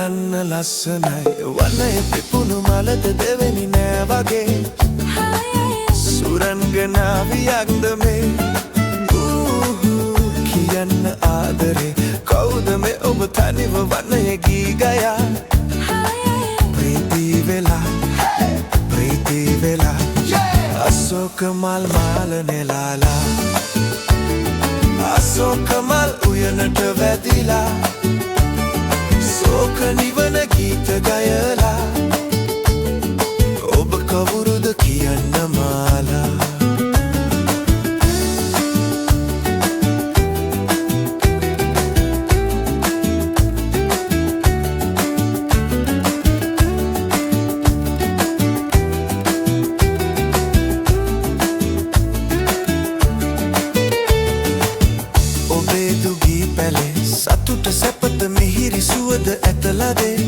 බලන්න ලස්සනයි වනය පිපුණු මලද දෙවෙනි නෑ වගේ සුරංගනාවියක්ද මේ කියන්න ආදරේ කවුද මේ ඔබ තනිව වනය ගී ගයා ප්‍රීති වෙලා අශෝක මල් මාල නෙලාලා අශෝක මල් උයනට වැදිලා ශෝක නිවන ගීත ගයලා ඔබ කවුරුද කියන්න මාලා සතුට සැපත මිහිරි සුවද ඇතලදේ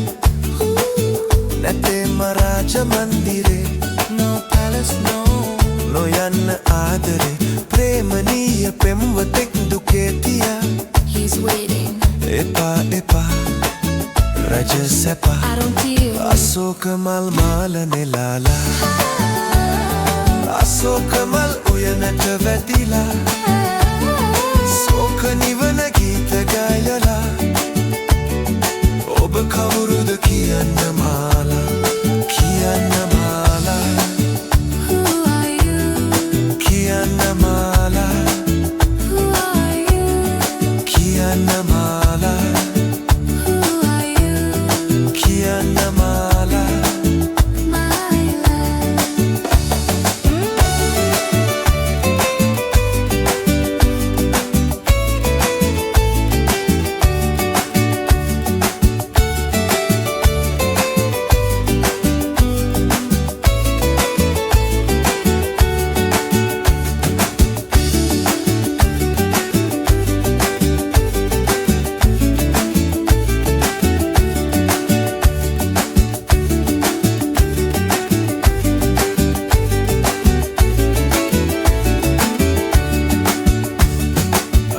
නැතේ මරාජ මන්දිරේ No palace no නොයන්න ආදරේ ප්‍රේමනීය පෙම්වතෙක් දුකේ තියා He's waiting එපා රජ සැප I don't deal අශෝක මල් මාල නෙලාලා අශෝක මල් උයනට වැදිලා ශෝක නිවන ගීත ගයලා ඔබ කවුරුද කියන්න මාලා කියන්න මාලා Who are you කියන්න මාලා Who are you කියන්න මාලා Who are you කියන්න මාලා My love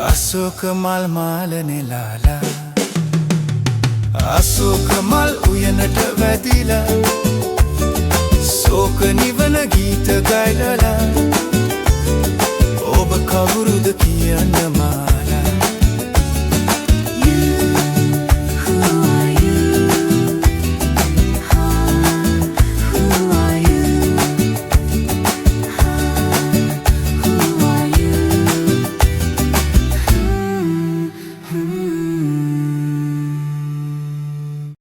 අශෝක මල් මාල නෙලාලා අශෝක මල් උයනට වැදිලා ශෝක නිවන ගීත ගයලා ඔබ කවුරුද කියන්න මාලා